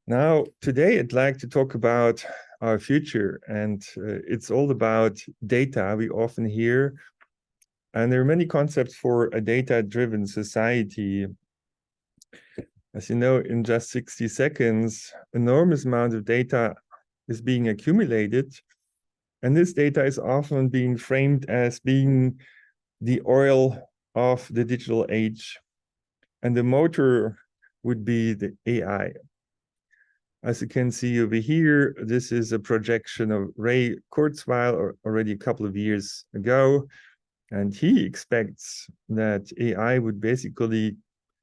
Now, today I'd like to talk about our future, and it's all about data we often hear. And there are many concepts for a data-driven society. As you know, in just 60 seconds, enormous amount of data is being accumulated. And this data is often being framed as being the oil of the digital age. And the motor would be the AI. As you can see over here, this is a projection of Ray Kurzweil already a couple of years ago. And he expects that AI would basically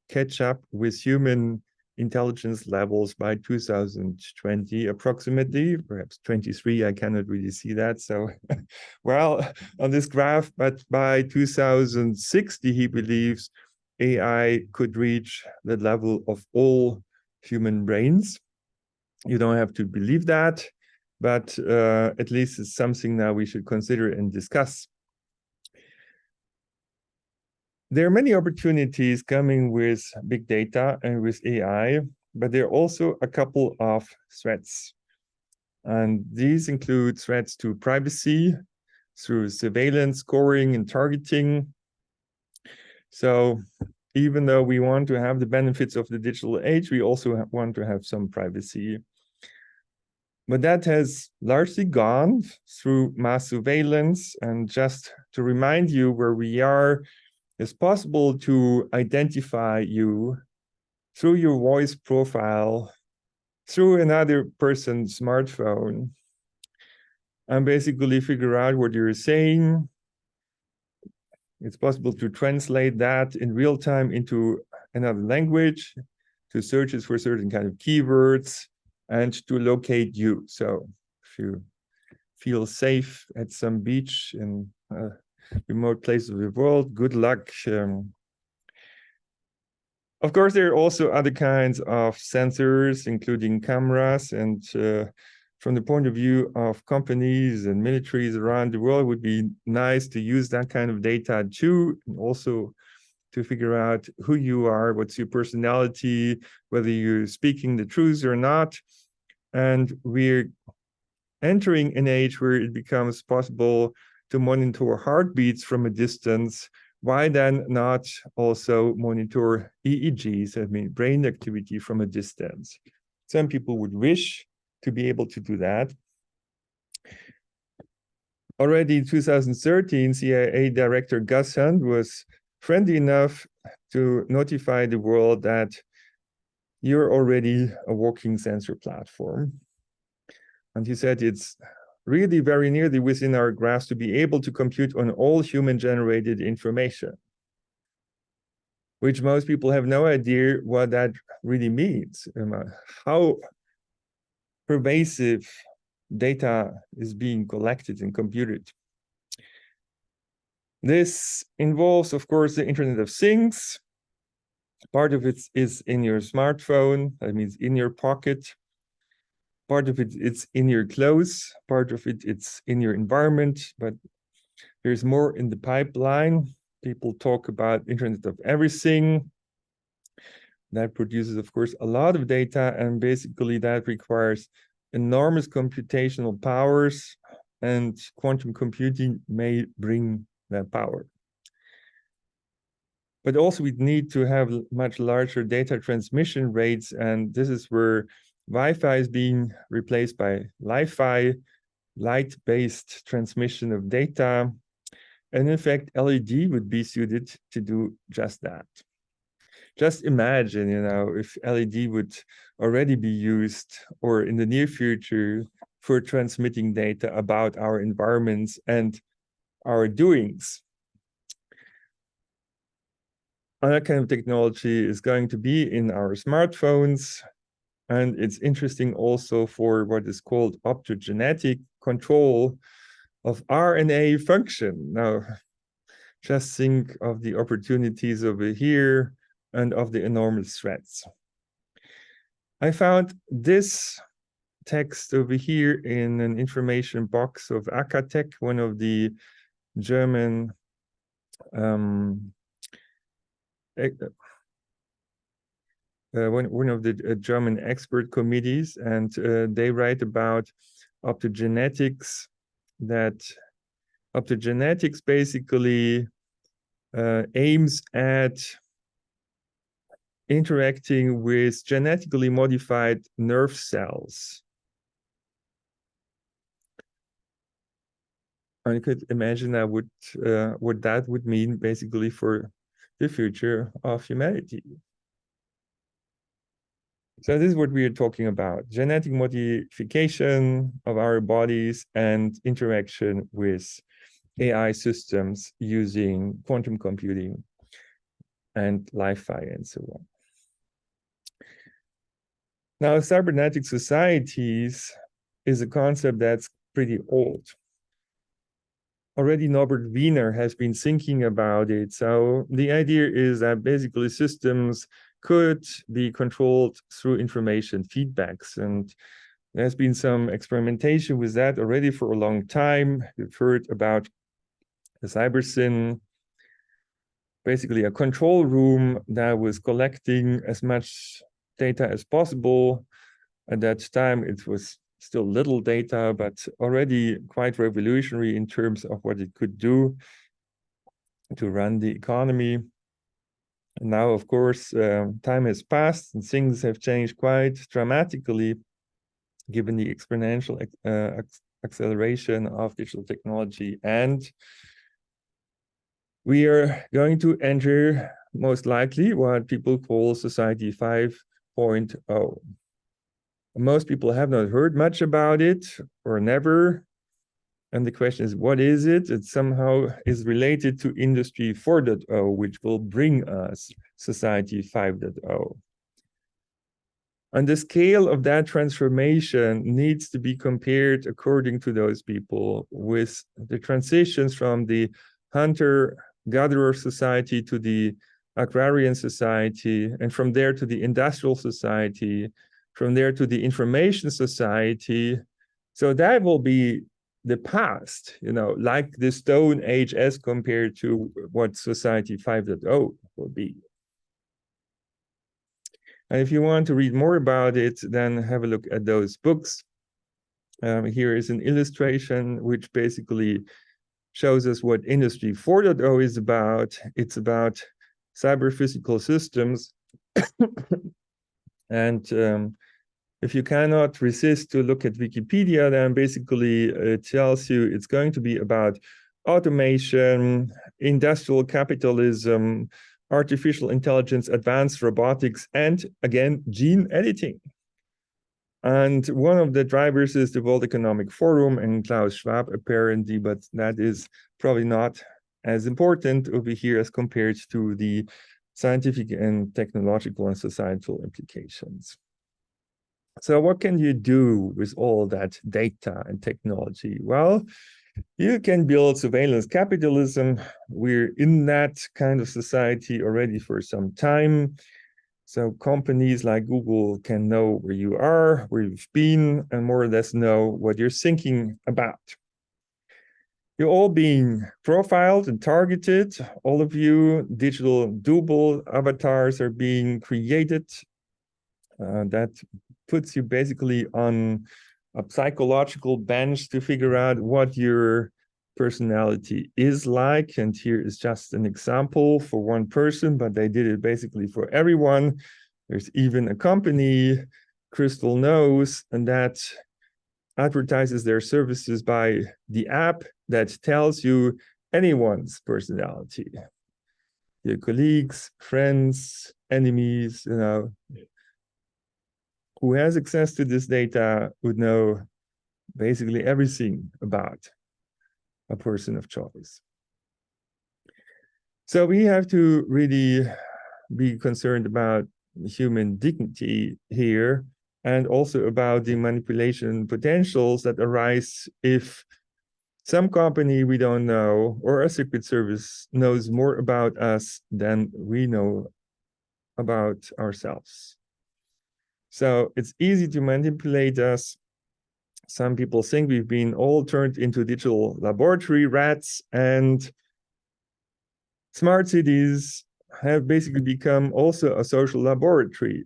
catch up with human intelligence levels by 2020, approximately, perhaps 23. I cannot really see that. So, well, on this graph, but by 2060, he believes AI could reach the level of all human brains. You don't have to believe that, but at least it's something that we should consider and discuss. There are many opportunities coming with big data and with AI, but there are also a couple of threats. And these include threats to privacy through surveillance, scoring, and targeting. So even though we want to have the benefits of the digital age, we also want to have some privacy. But that has largely gone through mass surveillance. And just to remind you where we are, it's possible to identify you through your voice profile, through another person's smartphone, and basically figure out what you're saying. It's possible to translate that in real time into another language, to searches for certain kind of keywords, and to locate you. So if you feel safe at some beach in a remote place of the world, good luck. Of course, there are also other kinds of sensors, including cameras. And from the point of view of companies and militaries around the world, it would be nice to use that kind of data too, and also to figure out who you are, what's your personality, whether you're speaking the truth or not. And we're entering an age where it becomes possible to monitor heartbeats from a distance. Why then not also monitor EEGs, I mean, brain activity from a distance? Some people would wish to be able to do that. Already in 2013, CIA Director Gus Hunt was friendly enough to notify the world that you're already a walking sensor platform. And he said it's really very nearly within our grasp to be able to compute on all human-generated information, which most people have no idea what that really means, how pervasive data is being collected and computed. This involves, of course, the Internet of Things. Part of it is in your smartphone, that means in your pocket. Part of it, it's in your clothes. Part of it, it's in your environment, but there's more in the pipeline. People talk about Internet of Everything. That produces, of course, a lot of data, and basically that requires enormous computational powers, and quantum computing may bring that power. But also we need to have much larger data transmission rates, and this is where Wi-Fi is being replaced by Li-Fi, light-based transmission of data. And in fact, LED would be suited to do just that. Just imagine, if LED would already be used or in the near future for transmitting data about our environments and our doings. That kind of technology is going to be in our smartphones. And it's interesting also for what is called optogenetic control of RNA function. Now, just think of the opportunities over here and of the enormous threats. I found this text over here in an information box of Akatech, one of the German one of the German expert committees, and they write about optogenetics, that optogenetics basically aims at interacting with genetically modified nerve cells. And you could imagine that what that would mean basically for the future of humanity. So this is what we are talking about: genetic modification of our bodies and interaction with AI systems using quantum computing and Li-Fi and so on. Now, cybernetic societies is a concept that's pretty old. Already Norbert Wiener has been thinking about it. So the idea is that basically systems could be controlled through information feedbacks. And there's been some experimentation with that already for a long time. You've heard about the CyberSyn, basically a control room that was collecting as much data as possible. At that time, it was still little data, but already quite revolutionary in terms of what it could do to run the economy. And now, of course, time has passed and things have changed quite dramatically given the exponential acceleration of digital technology. And we are going to enter, most likely, what people call Society 5.0. Most people have not heard much about it or never. And the question is, what is it? It somehow is related to Industry 4.0, which will bring us Society 5.0. And the scale of that transformation needs to be compared, according to those people, with the transitions from the hunter-gatherer society to the agrarian society, and from there to the industrial society, from there to the information society. So that will be the past, like the Stone Age as compared to what Society 5.0 will be. And if you want to read more about it, then have a look at those books. Here is an illustration which basically shows us what Industry 4.0 is about. It's about cyber-physical systems. And if you cannot resist to look at Wikipedia, then basically it tells you it's going to be about automation, industrial capitalism, artificial intelligence, advanced robotics, and again, gene editing. And one of the drivers is the World Economic Forum and Klaus Schwab, apparently, but that is probably not as important over here as compared to the scientific and technological and societal implications. So what can you do with all that data and technology? Well, you can build surveillance capitalism. We're in that kind of society already for some time. So companies like Google can know where you are, where you've been, and more or less know what you're thinking about. You're all being profiled and targeted. All of you, digital doable avatars are being created. That puts you basically on a psychological bench to figure out what your personality is like. And here is just an example for one person, but they did it basically for everyone. There's even a company, Crystal Knows, and that advertises their services by the app that tells you anyone's personality. Your colleagues, friends, enemies, who has access to this data would know basically everything about a person of choice. So we have to really be concerned about human dignity here, and also about the manipulation potentials that arise if some company we don't know or a secret service knows more about us than we know about ourselves. So it's easy to manipulate us. Some people think we've been all turned into digital laboratory rats, and smart cities have basically become also a social laboratory.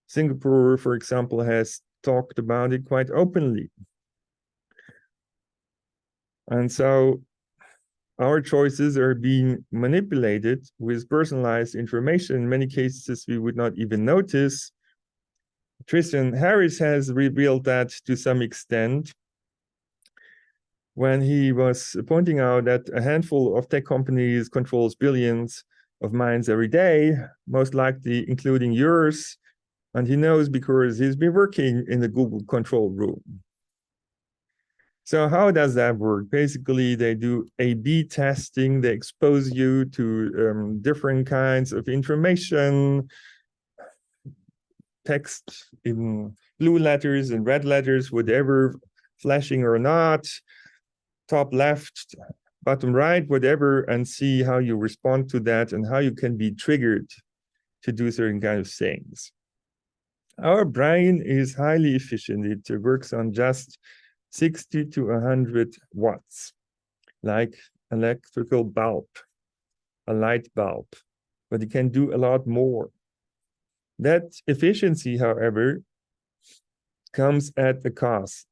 Singapore, for example, has talked about it quite openly. And so our choices are being manipulated with personalized information. In many cases, we would not even notice. Tristan Harris has revealed that to some extent when he was pointing out that a handful of tech companies controls billions of minds every day, most likely including yours. And he knows because he's been working in the Google control room. So how does that work? Basically, they do A/B testing. They expose you to different kinds of information, text in blue letters and red letters, whatever, flashing or not, top left, bottom right, whatever, and see how you respond to that and how you can be triggered to do certain kind of things. Our brain is highly efficient. It works on just 60 to 100 watts, like electrical bulb, a light bulb, but it can do a lot more. That efficiency, however, comes at a cost.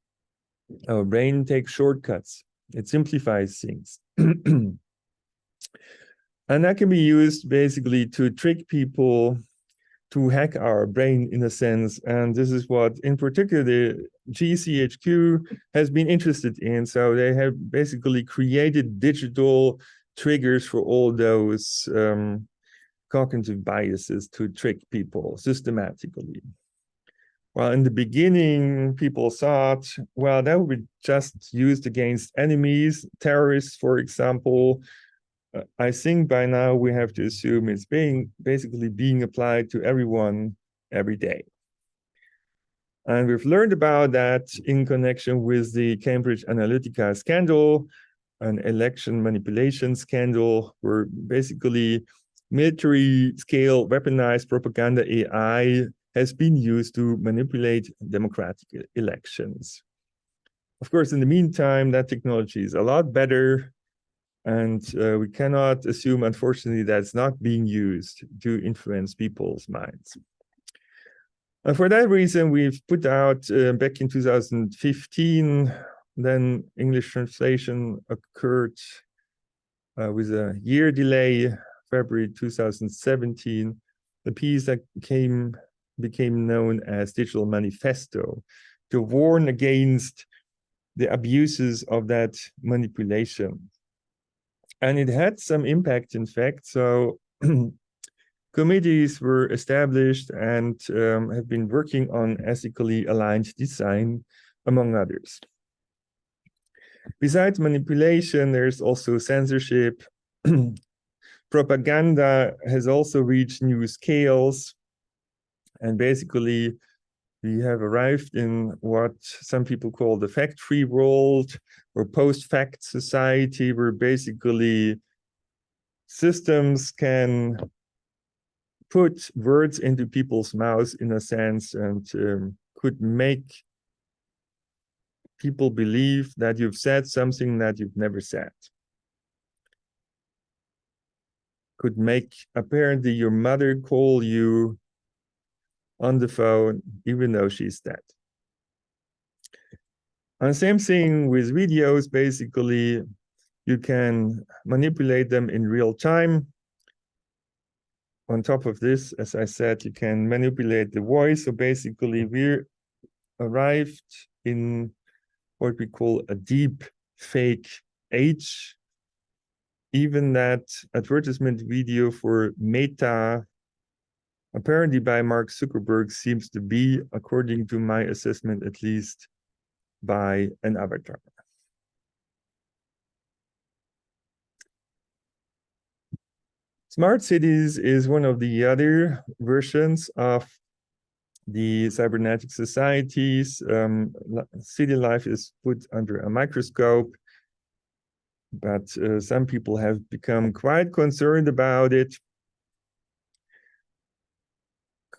Our brain takes shortcuts. It simplifies things. And that can be used basically to trick people, to hack our brain in a sense. And this is what, in particular, the GCHQ has been interested in. So they have basically created digital triggers for all those cognitive biases to trick people systematically. Well, in the beginning, people thought, well, that would be just used against enemies, terrorists, for example. I think by now we have to assume it's basically being applied to everyone every day. And we've learned about that in connection with the Cambridge Analytica scandal, an election manipulation scandal, where basically military scale weaponized propaganda AI has been used to manipulate democratic elections. Of course, in the meantime, that technology is a lot better. And we cannot assume, unfortunately, that it's not being used to influence people's minds. And for that reason, we've put out back in 2015, then English translation occurred with a year delay, February 2017, the piece that became known as Digital Manifesto, to warn against the abuses of that manipulation. And it had some impact, in fact. So committees were established and have been working on ethically aligned design, among others. Besides manipulation, there's also censorship. Propaganda has also reached new scales. And basically, we have arrived in what some people call the fact-free world or post-fact society, where basically systems can put words into people's mouths in a sense and could make people believe that you've said something that you've never said. Could make apparently your mother call you on the phone, even though she's dead. And same thing with videos. Basically, you can manipulate them in real time. On top of this, as I said, you can manipulate the voice. So basically, we're arrived in what we call a deep fake age. Even that advertisement video for Meta, apparently by Mark Zuckerberg, seems to be, according to my assessment at least, by an avatar. Smart cities is one of the other versions of the cybernetic societies. City life is put under a microscope, but some people have become quite concerned about it.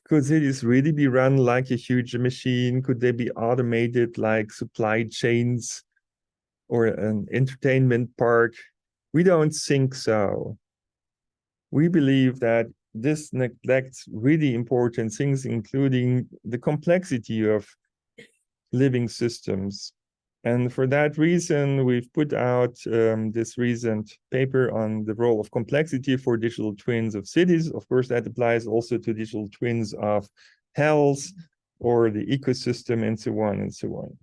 Could cities really be run like a huge machine? Could they be automated like supply chains or an entertainment park? We don't think so. We believe that this neglects really important things, including the complexity of living systems. And for that reason, we've put out this recent paper on the role of complexity for digital twins of cities. Of course, that applies also to digital twins of health or the ecosystem and so on and so on.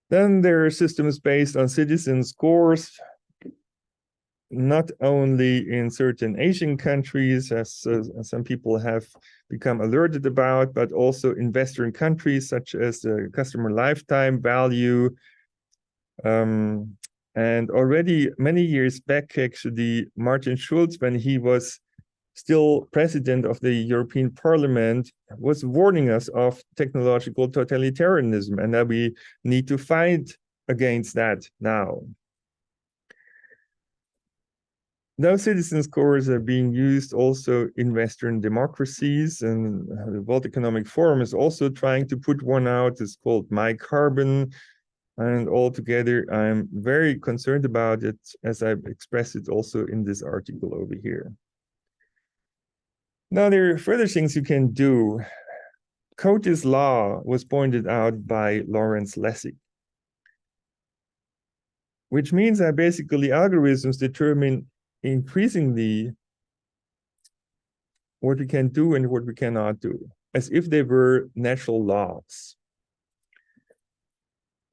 Then there are systems based on citizen scores, not only in certain Asian countries, as some people have become alerted about, but also in Western countries, such as the customer lifetime value. And already many years back, actually, Martin Schulz, when he was still president of the European Parliament, was warning us of technological totalitarianism, and that we need to fight against that now. Those citizen scores are being used also in Western democracies, and the World Economic Forum is also trying to put one out. It's called My Carbon, and altogether I'm very concerned about it, as I've expressed it also in this article over here. Now, there are further things you can do. Coates' law was pointed out by Lawrence Lessig, which means that basically algorithms determine increasingly what we can do and what we cannot do, as if they were natural laws.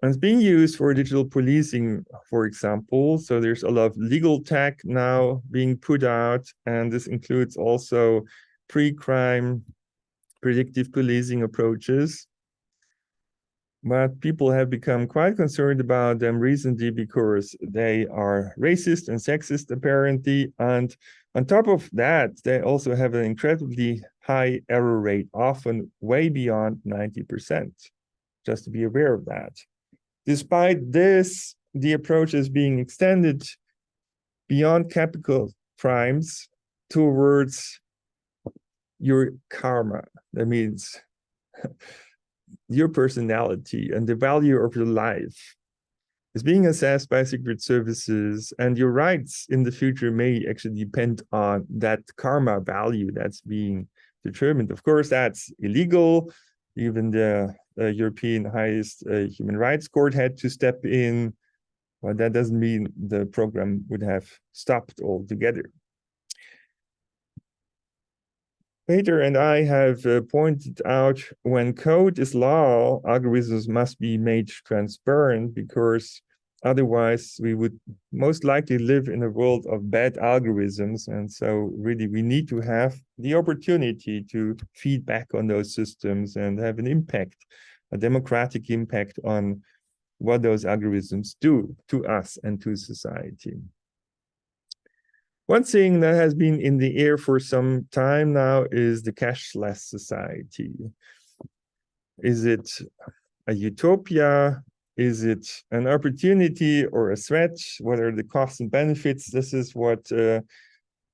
And it's being used for digital policing, for example. So there's a lot of legal tech now being put out, and this includes also pre-crime predictive policing approaches. But people have become quite concerned about them recently because they are racist and sexist, apparently. And on top of that, they also have an incredibly high error rate, often way beyond 90%, just to be aware of that. Despite this, the approach is being extended beyond capital crimes towards your karma. That means your personality and the value of your life is being assessed by secret services, and your rights in the future may actually depend on that karma value that's being determined. Of course, that's illegal. Even the European highest human rights court had to step in, but that doesn't mean the program would have stopped altogether. Peter and I have pointed out, when code is law, algorithms must be made transparent, because otherwise we would most likely live in a world of bad algorithms. And so really we need to have the opportunity to feed back on those systems and have an impact, a democratic impact on what those algorithms do to us and to society. One thing that has been in the air for some time now is the cashless society. Is it a utopia? Is it an opportunity or a threat? What are the costs and benefits? This is what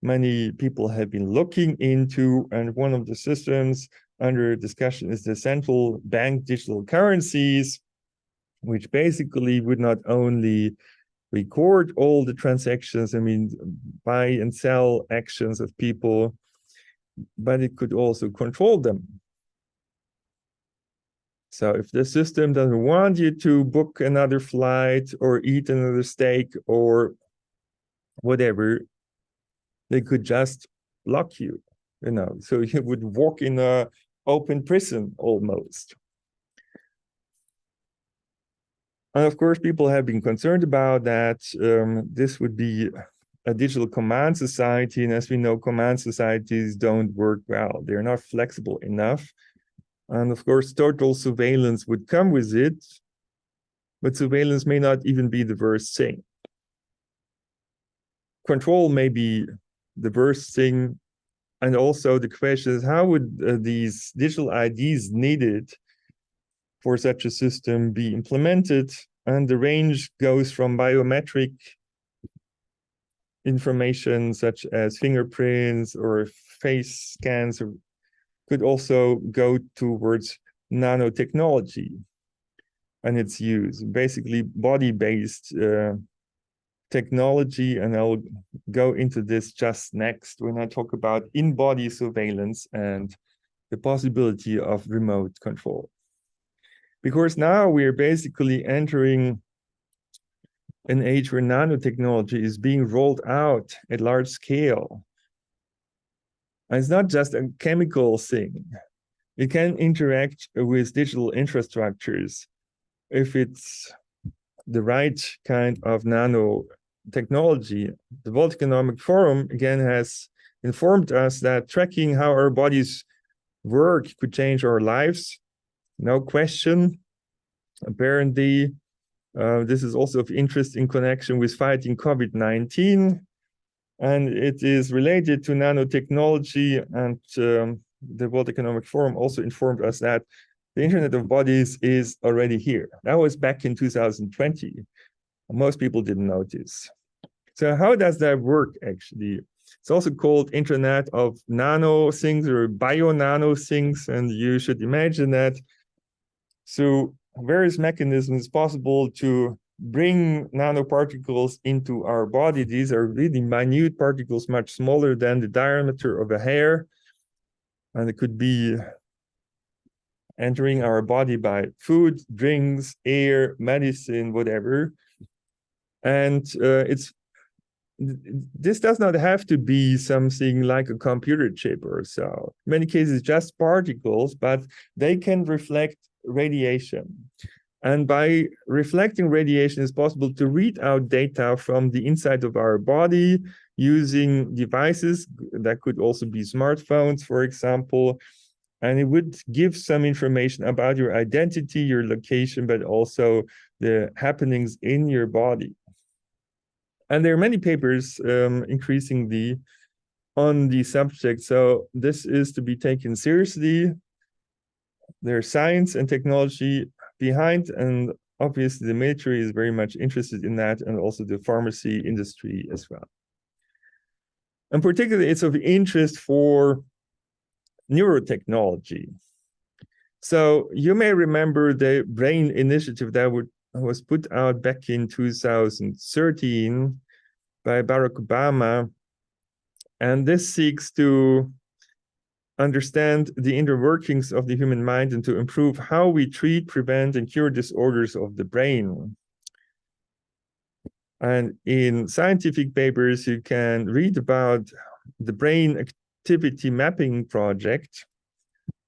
many people have been looking into. And one of the systems under discussion is the central bank digital currencies, which basically would not only record all the transactions, I mean, buy and sell actions of people, but it could also control them. So if the system doesn't want you to book another flight or eat another steak or whatever, they could just block you, you know, so you would walk in an open prison almost. And of course, people have been concerned about that. This would be a digital command society. And as we know, command societies don't work well. They're not flexible enough. And of course, total surveillance would come with it. But surveillance may not even be the worst thing. Control may be the worst thing. And also the question is, how would these digital IDs needed for such a system be implemented? And the range goes from biometric information such as fingerprints or face scans, or could also go towards nanotechnology and its use, basically body-based technology, and I'll go into this just next when I talk about in-body surveillance and the possibility of remote control. Because now we're basically entering an age where nanotechnology is being rolled out at large scale. And it's not just a chemical thing. It can interact with digital infrastructures if it's the right kind of nanotechnology. The World Economic Forum, again, has informed us that tracking how our bodies work could change our lives. No question. Apparently, this is also of interest in connection with fighting COVID-19. And it is related to nanotechnology. And the World Economic Forum also informed us that the Internet of Bodies is already here. That was back in 2020. Most people didn't notice. So how does that work, actually? It's also called Internet of Nano Things or Bio-Nano Things. And you should imagine that through various mechanisms, it's possible to bring nanoparticles into our body. These are really minute particles, much smaller than the diameter of a hair. And it could be entering our body by food, drinks, air, medicine, whatever. And this does not have to be something like a computer chip or so. In many cases, just particles, but they can reflect radiation. And by reflecting radiation, it's possible to read out data from the inside of our body using devices that could also be smartphones, for example. And it would give some information about your identity, your location, but also the happenings in your body. And there are many papers increasingly on the subject. So this is to be taken seriously. There's science and technology behind, and obviously the military is very much interested in that, and also the pharmacy industry as well. And particularly it's of interest for neurotechnology. So you may remember the BRAIN initiative that was put out back in 2013 by Barack Obama. And this seeks to understand the inner workings of the human mind and to improve how we treat, prevent, and cure disorders of the brain. And in scientific papers, you can read about the brain activity mapping project.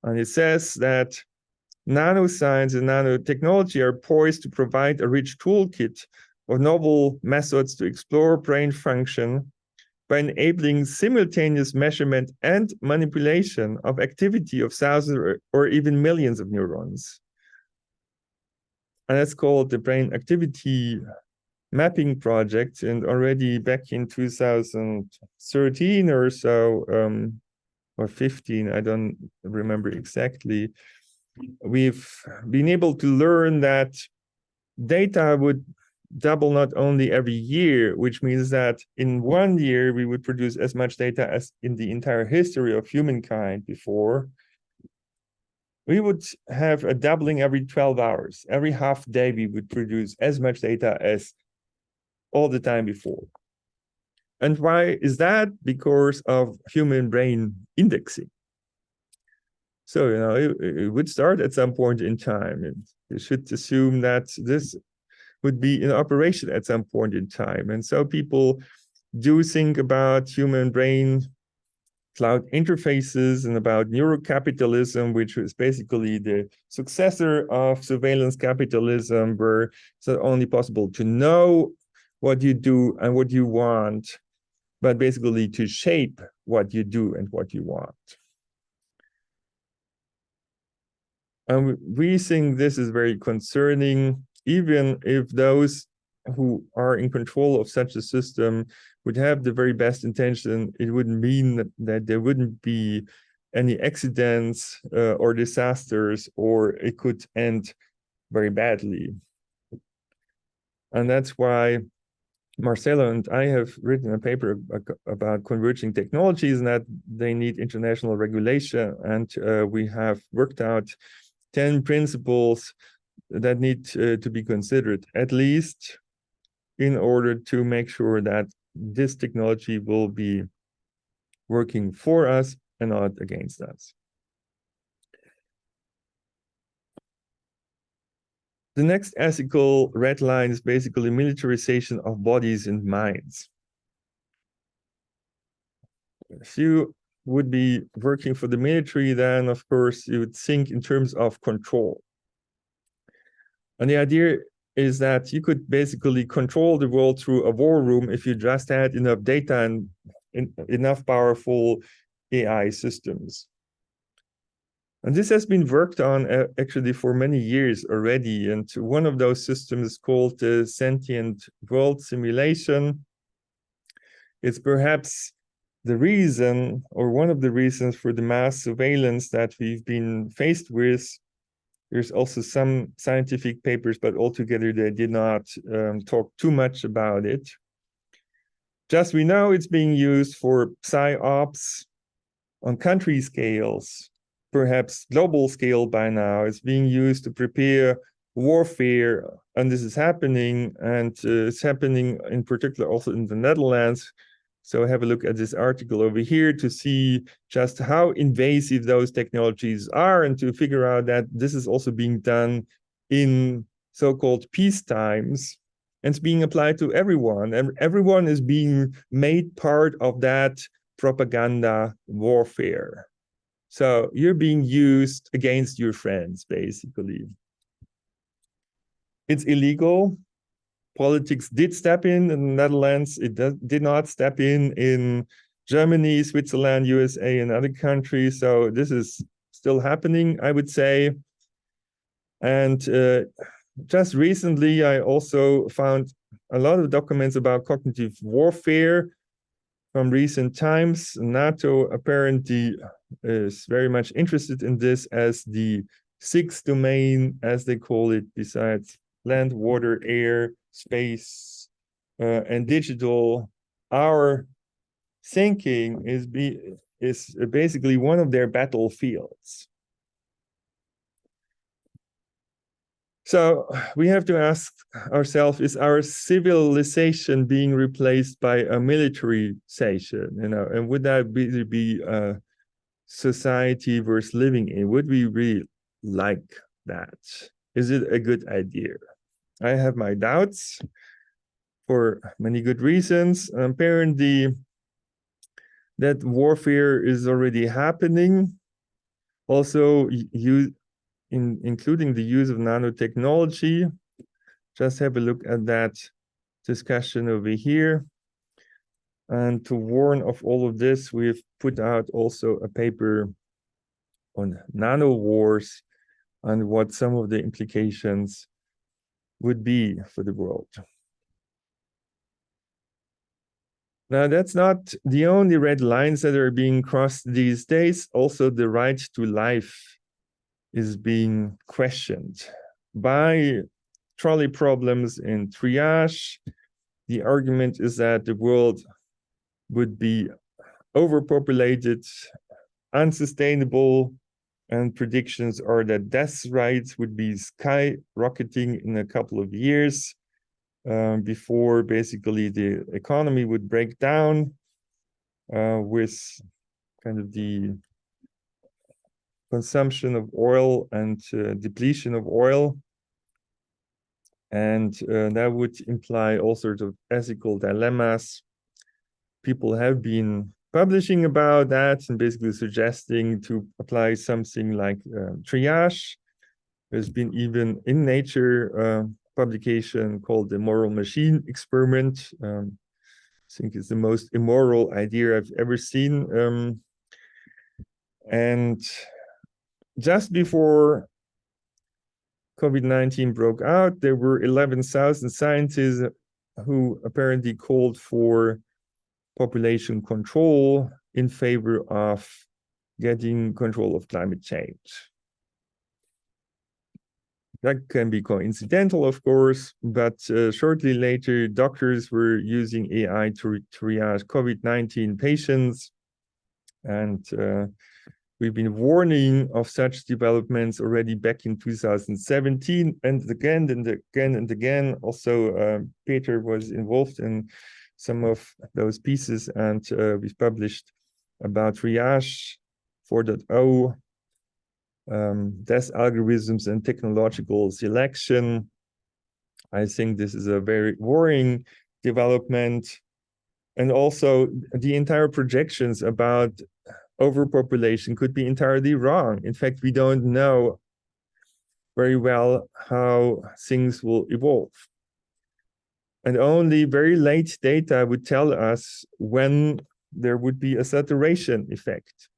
And it says that nanoscience and nanotechnology are poised to provide a rich toolkit of novel methods to explore brain function by enabling simultaneous measurement and manipulation of activity of thousands or even millions of neurons. And that's called the Brain Activity Mapping Project. And already back in 2013 or so, or 15, I don't remember exactly, we've been able to learn that data would double not only every year, which means that in 1 year, we would produce as much data as in the entire history of humankind before. We would have a doubling every 12 hours. Every half day, we would produce as much data as all the time before. And why is that? Because of human brain indexing. So, it would start at some point in time. And you should assume that this would be in operation at some point in time. And so people do think about human brain cloud interfaces and about neurocapitalism, which is basically the successor of surveillance capitalism, where it's not only possible to know what you do and what you want, but basically to shape what you do and what you want. And we think this is very concerning, even if those who are in control of such a system would have the very best intention. It wouldn't mean that there wouldn't be any accidents or disasters, or it could end very badly. And that's why Marcelo and I have written a paper about converging technologies and that they need international regulation. And we have worked out 10 principles that need to be considered. At least in order to make sure that this technology will be working for us and not against us. The next ethical red line is basically militarization of bodies and minds. If you would be working for the military, then of course you would think in terms of control. And the idea is that you could basically control the world through a war room if you just had enough data and enough powerful AI systems. And this has been worked on actually for many years already. And one of those systems is called the sentient world simulation. It's perhaps the reason, or one of the reasons, for the mass surveillance that we've been faced with. There's also some scientific papers, but altogether they did not talk too much about it. Just we know it's being used for psyops on country scales, perhaps global scale by now. It's being used to prepare warfare, and this is happening, and it's happening in particular also in the Netherlands. So have a look at this article over here to see just how invasive those technologies are, and to figure out that this is also being done in so-called peace times, and it's being applied to everyone, and everyone is being made part of that propaganda warfare. So you're being used against your friends, basically. It's illegal. Politics did step in the Netherlands. It did not step in Germany, Switzerland, USA, and other countries. So this is still happening, I would say. And just recently, I also found a lot of documents about cognitive warfare from recent times. NATO apparently is very much interested in this as the sixth domain, as they call it, besides land, water, air, space, and digital. Our thinking is basically one of their battlefields. So we have to ask ourselves, is our civilization being replaced by a militarization? You know, and would that be a society worth living in? Would we really like that? Is it a good idea? I have my doubts for many good reasons. Apparently, that warfare is already happening. Also, including the use of nanotechnology. Just have a look at that discussion over here. And to warn of all of this, we've put out also a paper on nano wars and what some of the implications would be for the world. Now, that's not the only red lines that are being crossed these days. Also, the right to life is being questioned by trolley problems in triage. The argument is that the world would be overpopulated, unsustainable, and predictions are that death rates would be skyrocketing in a couple of years before basically the economy would break down with kind of the consumption of oil and depletion of oil. And that would imply all sorts of ethical dilemmas. People have been publishing about that and basically suggesting to apply something like triage. There's been even in Nature publication called the Moral Machine Experiment. I think it's the most immoral idea I've ever seen. And just before COVID-19 broke out, there were 11,000 scientists who apparently called for population control in favor of getting control of climate change. That can be coincidental, of course, but shortly later, doctors were using AI to triage COVID-19 patients. And We've been warning of such developments already back in 2017, and again and again and again. Also, Peter was involved in some of those pieces, and we've published about triage 4.0, test algorithms and technological selection. I think this is a very worrying development. And also the entire projections about overpopulation could be entirely wrong. In fact, we don't know very well how things will evolve. And only very late data would tell us when there would be a saturation effect.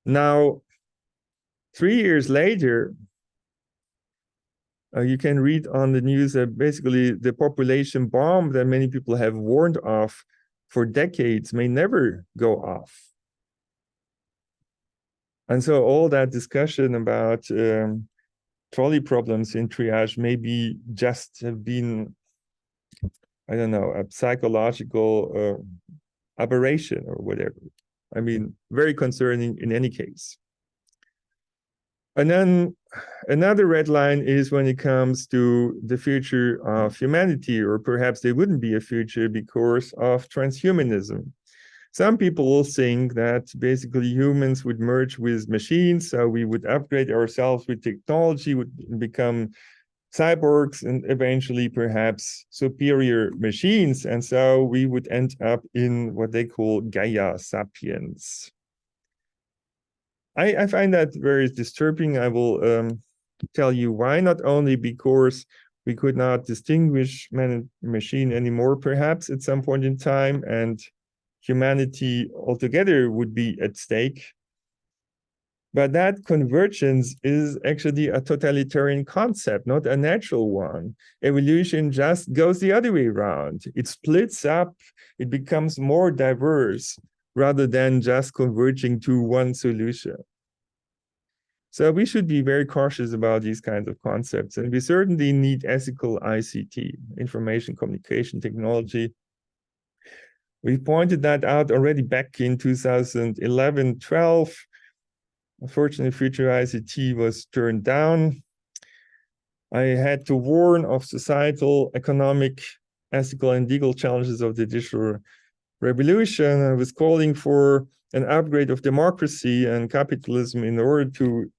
Now, 3 years later, you can read on the news that basically the population bomb that many people have warned of for decades may never go off. And so all that discussion about trolley problems in triage maybe just have been, I don't know, a psychological aberration or whatever. I mean, very concerning in any case. And then another red line is when it comes to the future of humanity, or perhaps there wouldn't be a future because of transhumanism. Some people will think that basically humans would merge with machines, so we would upgrade ourselves with technology, would become cyborgs, and eventually perhaps superior machines. And so we would end up in what they call Gaia sapiens. I find that very disturbing. I will tell you why. Not only because we could not distinguish man and machine anymore, perhaps at some point in time, and humanity altogether would be at stake. But that convergence is actually a totalitarian concept, not a natural one. Evolution just goes the other way around. It splits up, it becomes more diverse, rather than just converging to one solution. So we should be very cautious about these kinds of concepts. And we certainly need ethical ICT, information communication technology. We pointed that out already back in 2011-12. Unfortunately, Future ICT was turned down. I had to warn of societal, economic, ethical, and legal challenges of the digital revolution. I was calling for an upgrade of democracy and capitalism in order to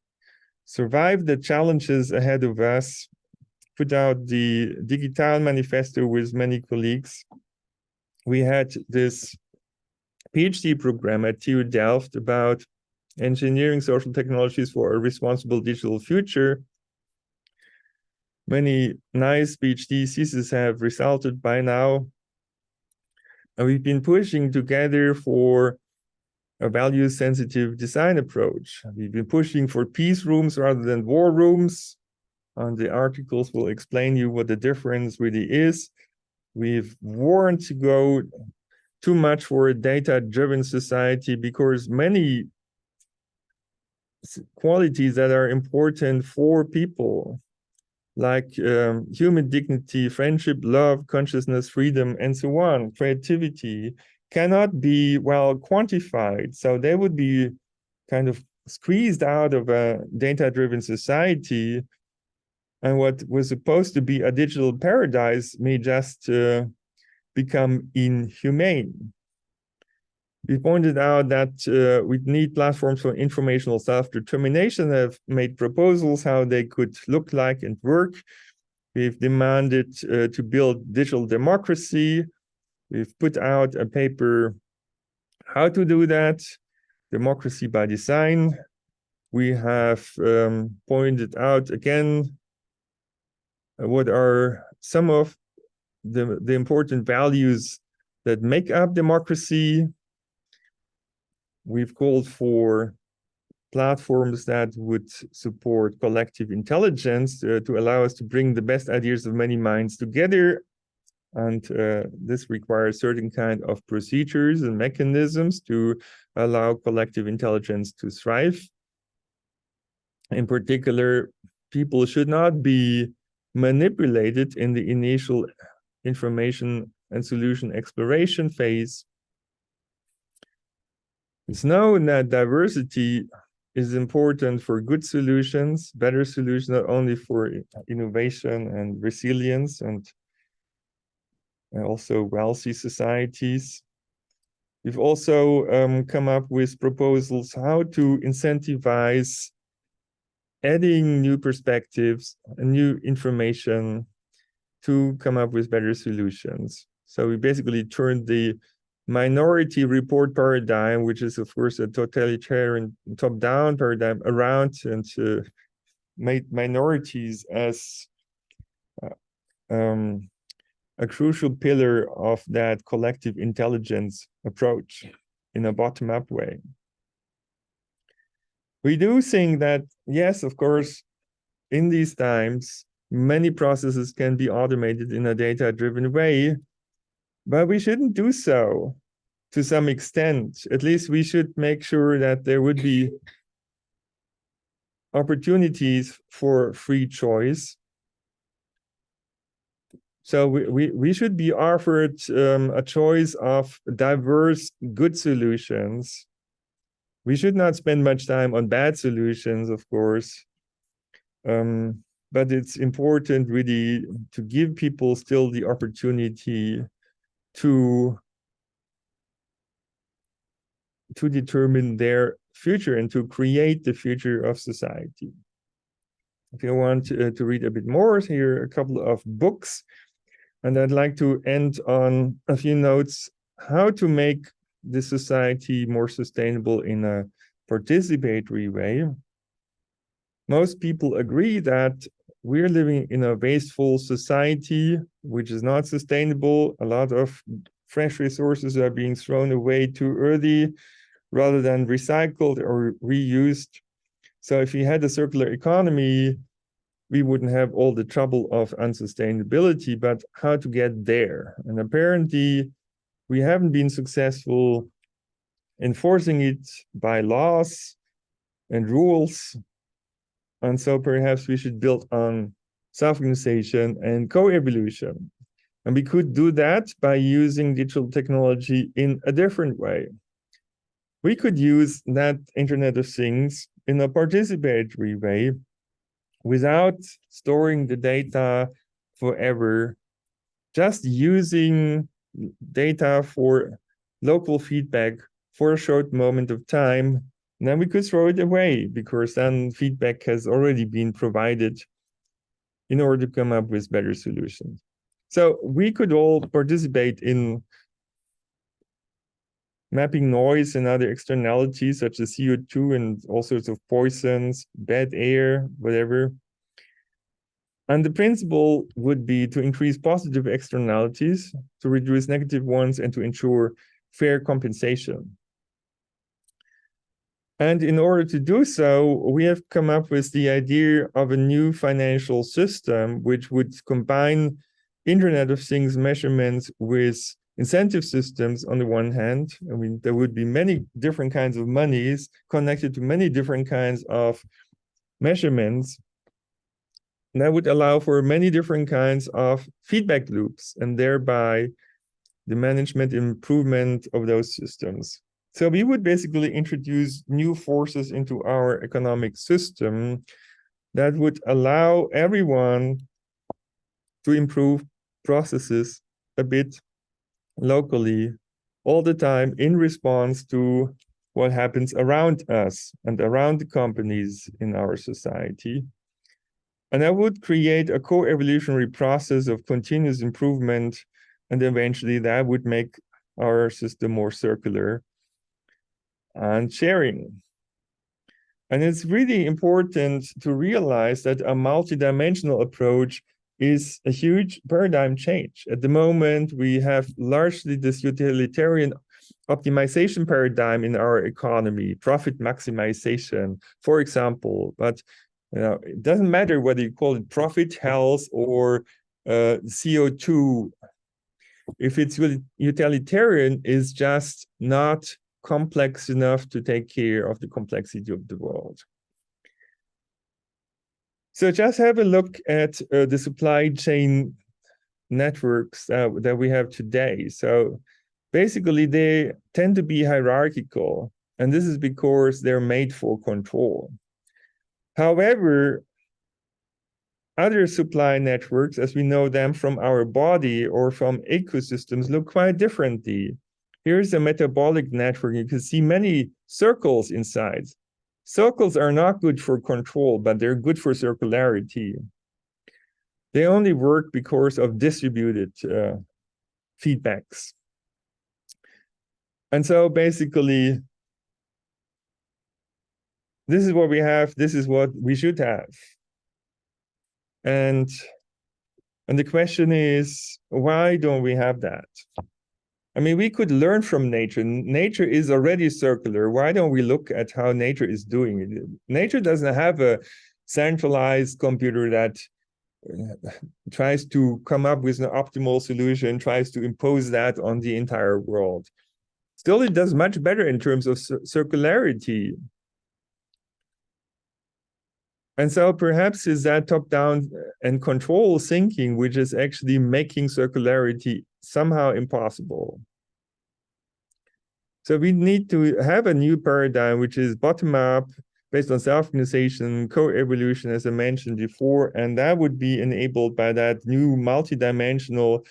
survive the challenges ahead of us. Put out the Digital Manifesto with many colleagues. We had this PhD program at TU Delft about engineering social technologies for a responsible digital future. Many nice PhD theses have resulted by now. And we've been pushing together for a value-sensitive design approach. We've been pushing for peace rooms rather than war rooms. And the articles will explain you what the difference really is. We've warned to go too much for a data-driven society because many qualities that are important for people, like human dignity, friendship, love, consciousness, freedom, and so on, creativity, cannot be well quantified. So they would be kind of squeezed out of a data-driven society. And what was supposed to be a digital paradise may just become inhumane. We pointed out that we need platforms for informational self-determination, have made proposals how they could look like and work. We've demanded to build digital democracy. We've put out a paper how to do that, democracy by design. We have pointed out again what are some of the important values that make up democracy. We've called for platforms that would support collective intelligence to allow us to bring the best ideas of many minds together. And this requires certain kind of procedures and mechanisms to allow collective intelligence to thrive. In particular, people should not be manipulated in the initial information and solution exploration phase. It's known that diversity is important for good solutions, better solutions, not only for innovation and resilience and also wealthy societies. We've also come up with proposals how to incentivize adding new perspectives and new information to come up with better solutions. So we basically turned the minority report paradigm, which is of course a totalitarian top-down paradigm, around and made minorities as a crucial pillar of that collective intelligence approach in a bottom-up way. We do think that, yes, of course, in these times, many processes can be automated in a data-driven way, but we shouldn't do so to some extent. At least we should make sure that there would be opportunities for free choice. So we should be offered a choice of diverse good solutions. We should not spend much time on bad solutions, of course. But it's important really to give people still the opportunity to determine their future and to create the future of society. If you want to read a bit more, here are a couple of books. And I'd like to end on a few notes how to make the society more sustainable in a participatory way. Most people agree that we're living in a wasteful society, which is not sustainable. A lot of fresh resources are being thrown away too early rather than recycled or reused. So if we had a circular economy, we wouldn't have all the trouble of unsustainability, but how to get there. And apparently, we haven't been successful enforcing it by laws and rules. And so perhaps we should build on self-organization and co-evolution. And we could do that by using digital technology in a different way. We could use that Internet of Things in a participatory way without storing the data forever, just using data for local feedback for a short moment of time. And then we could throw it away because then feedback has already been provided in order to come up with better solutions. So we could all participate in mapping noise and other externalities such as CO2 and all sorts of poisons, bad air, whatever. And the principle would be to increase positive externalities, to reduce negative ones, and to ensure fair compensation. And in order to do so, we have come up with the idea of a new financial system, which would combine Internet of Things measurements with incentive systems on the one hand. I mean, there would be many different kinds of monies connected to many different kinds of measurements. And that would allow for many different kinds of feedback loops and thereby the management improvement of those systems. So we would basically introduce new forces into our economic system that would allow everyone to improve processes a bit locally all the time in response to what happens around us and around the companies in our society. And that would create a co-evolutionary process of continuous improvement, and eventually that would make our system more circular and sharing. And it's really important to realize that a multidimensional approach is a huge paradigm change. At the moment, we have largely this utilitarian optimization paradigm in our economy, profit maximization, for example. But it doesn't matter whether you call it profit, health, or CO2. If it's utilitarian, it's just not complex enough to take care of the complexity of the world. So just have a look at the supply chain networks that we have today. So basically, they tend to be hierarchical. And this is because they're made for control. However, other supply networks, as we know them from our body or from ecosystems, look quite differently. Here's a metabolic network. You can see many circles inside. Circles are not good for control, but they're good for circularity. They only work because of distributed feedbacks. And so basically, this is what we have. This is what we should have. And the question is, why don't we have that? I mean, we could learn from nature. Nature is already circular. Why don't we look at how nature is doing it? Nature doesn't have a centralized computer that tries to come up with an optimal solution, tries to impose that on the entire world. Still, it does much better in terms of circularity. And so perhaps is that top-down and control thinking, which is actually making circularity somehow impossible. So we need to have a new paradigm, which is bottom-up, based on self-organization, co-evolution, as I mentioned before, and that would be enabled by that new multidimensional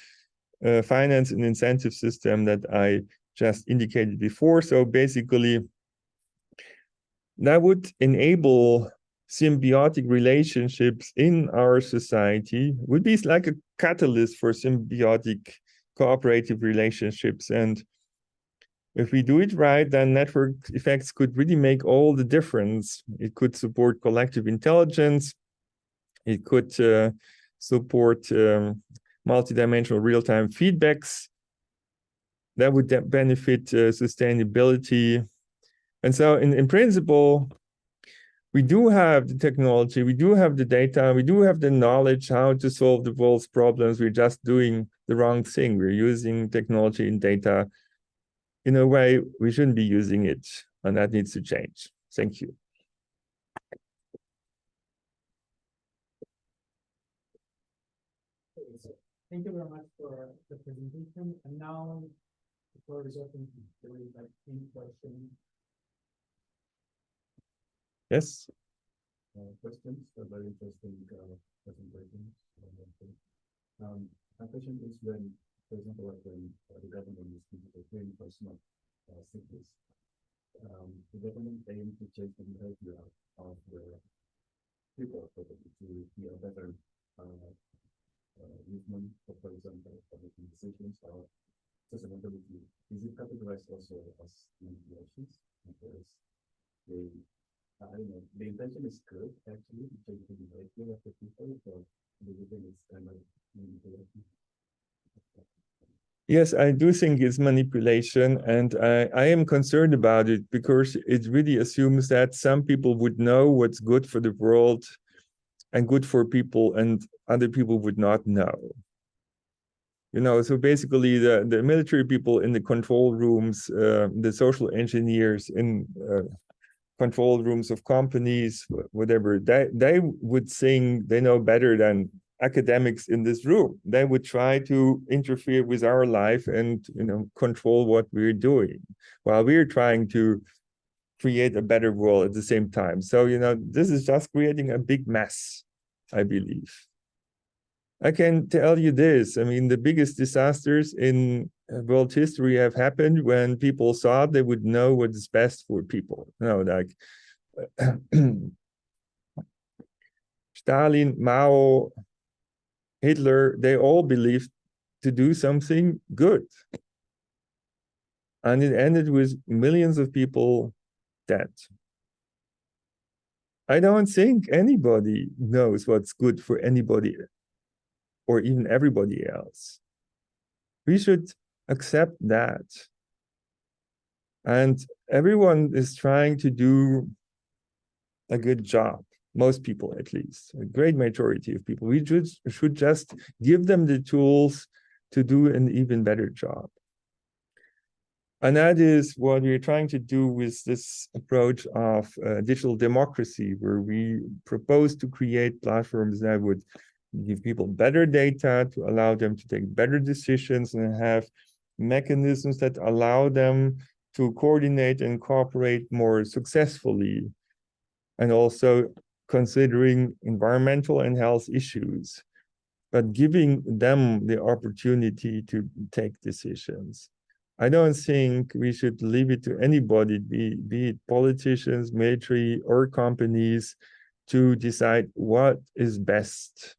finance and incentive system that I just indicated before. So basically, that would enable symbiotic relationships in our society, would be like a catalyst for symbiotic cooperative relationships. And if we do it right, then network effects could really make all the difference. It could support collective intelligence. It could support multidimensional real-time feedbacks. That would benefit sustainability. And so in principle, we do have the technology, we do have the data, we do have the knowledge how to solve the world's problems. We're just doing the wrong thing. We're using technology and data in a way we shouldn't be using it, and that needs to change. Thank you. Thank you very much for the presentation. And now the floor is open to any questions. Yes. Questions, a very interesting presentation. My question is when, for example, like when the government is paying personal sickness, the government aims to change the behavior of the people to be a better movement, for example, for making decisions or sustainability. Is it categorized also as manipulations? Because they, I don't know, the intention is good actually to change the behavior of the people, but the thing is kind of manipulation. Yes, I do think it's manipulation, and I am concerned about it because it really assumes that some people would know what's good for the world and good for people, and other people would not know. You know, so basically the military people in the control rooms, the social engineers in control rooms of companies, whatever, they would think they know better than academics in this room. They would try to interfere with our life and, you know, control what we're doing while we're trying to create a better world at the same time. So, you know, this is just creating a big mess, I believe. I can tell you this, I mean, the biggest disasters in world history have happened when people thought they would know what is best for people. You know, like Stalin, Mao, Hitler, they all believed to do something good. And it ended with millions of people dead. I don't think anybody knows what's good for anybody or even everybody else. We should accept that. And everyone is trying to do a good job, most people at least, a great majority of people. We should just give them the tools to do an even better job. And that is what we're trying to do with this approach of digital democracy, where we propose to create platforms that would give people better data to allow them to take better decisions and have mechanisms that allow them to coordinate and cooperate more successfully, and also considering environmental and health issues, but giving them the opportunity to take decisions. I don't think we should leave it to anybody, be it politicians, military, or companies, to decide what is best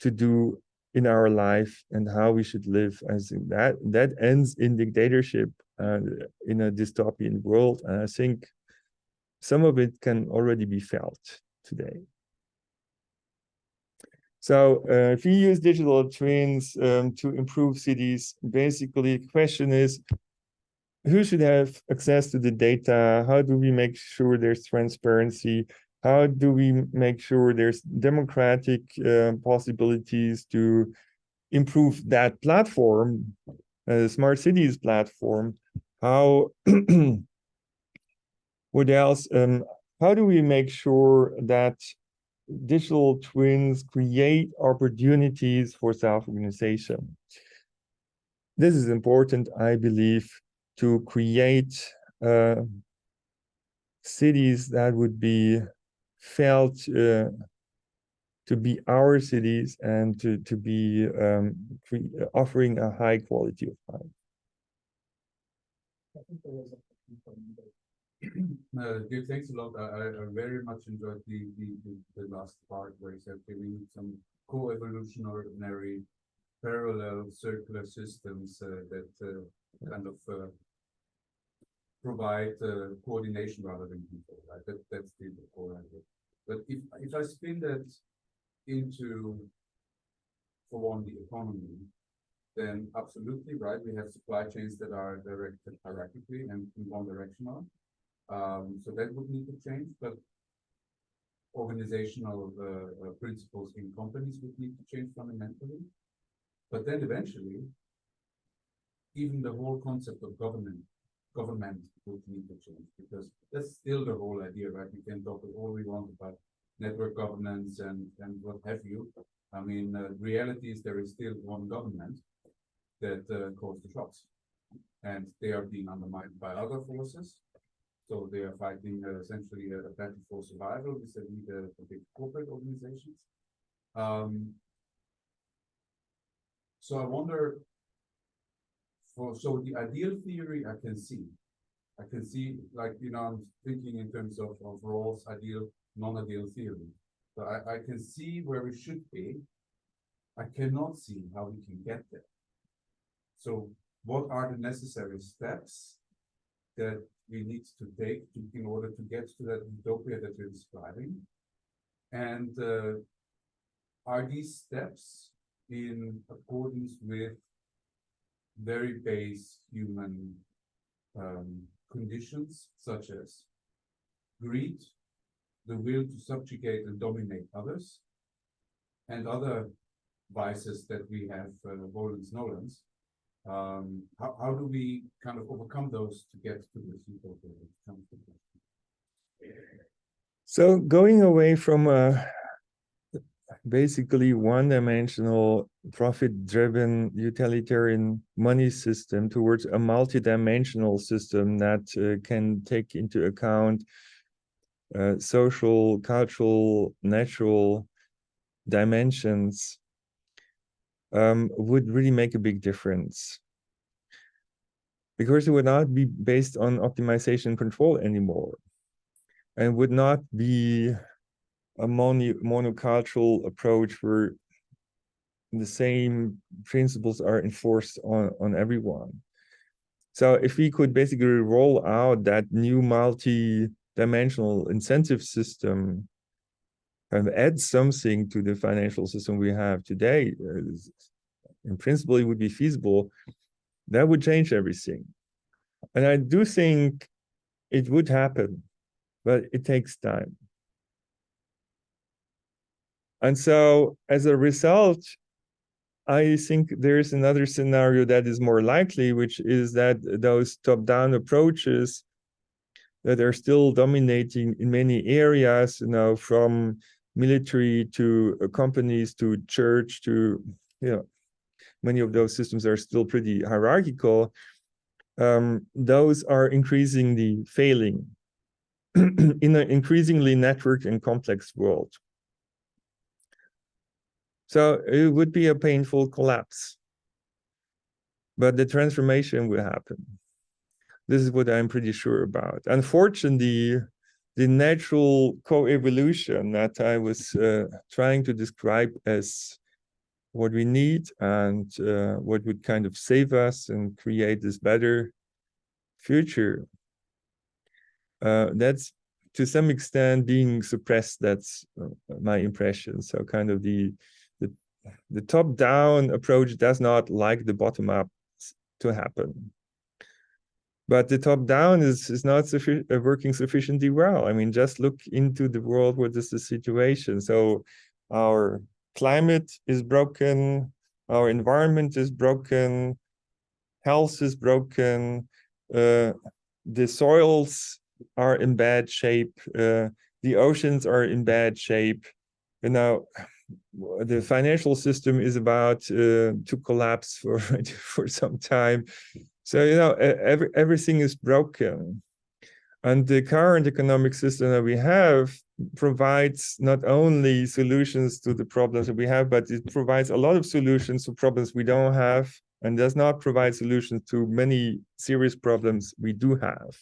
to do in our life and how we should live. I think that ends in dictatorship in a dystopian world. And I think some of it can already be felt today. So if we use digital twins to improve cities, basically the question is, who should have access to the data? How do we make sure there's transparency? How do we make sure there's democratic possibilities to improve that platform, smart cities platform? How, what else? How do we make sure that digital twins create opportunities for self-organization? This is important, I believe, to create cities that would be felt to be our cities and to be offering a high quality of life. I think there was a question from you. Dirk, thanks a lot. I very much enjoyed the last part where you said we need some co-evolutionary parallel circular systems that kind of provide coordination rather than control. Right? That's the core idea. But if I spin that into, for one, the economy, then absolutely right. We have supply chains that are directed hierarchically and in one directional. So that would need to change, but organizational principles in companies would need to change fundamentally. But then eventually, even the whole concept of government would need to change, because that's still the whole idea, right? We can talk all we want about network governance and what have you. I mean, reality is there is still one government that calls the shots, and they are being undermined by other forces. So they are fighting essentially a battle for survival vis-a-vis the big corporate organizations. So I wonder, so the ideal theory I can see, like, you know, I'm thinking in terms of Rawls' ideal, non-ideal theory. So I can see where we should be. I cannot see how we can get there. So what are the necessary steps that we need to take in order to get to that utopia that you're describing? And are these steps in accordance with very base human conditions, such as greed, the will to subjugate and dominate others, and other vices that we have, volens nolens? How do we kind of overcome those to get to this utopia? So going away from a basically one-dimensional, profit-driven utilitarian money system towards a multi-dimensional system that can take into account social, cultural, natural dimensions would really make a big difference, because it would not be based on optimization and control anymore, and would not be a monocultural approach where the same principles are enforced on everyone. So if we could basically roll out that new multi-dimensional incentive system and add something to the financial system we have today, in principle, it would be feasible. That would change everything. And I do think it would happen, but it takes time. And so as a result, I think there's another scenario that is more likely, which is that those top-down approaches that are still dominating in many areas, you know, from military to companies to church to, you know, many of those systems are still pretty hierarchical. those are increasingly failing in an increasingly networked and complex world. So it would be a painful collapse, but the transformation will happen. This is what I'm pretty sure about. Unfortunately, the natural co-evolution that I was trying to describe as what we need and what would kind of save us and create this better future, that's to some extent being suppressed. That's my impression. So kind of the top-down approach does not like the bottom-up to happen. But the top-down is not working sufficiently well. I mean, just look into the world. What is the situation? So our climate is broken, our environment is broken, health is broken, the soils are in bad shape, the oceans are in bad shape. You know, the financial system is about to collapse for some time. So, you know, everything is broken. And the current economic system that we have provides not only solutions to the problems that we have, but it provides a lot of solutions to problems we don't have, and does not provide solutions to many serious problems we do have.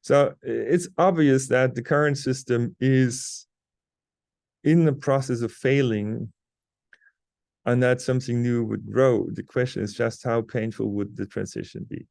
So it's obvious that the current system is in the process of failing, and that something new would grow. The question is just how painful would the transition be?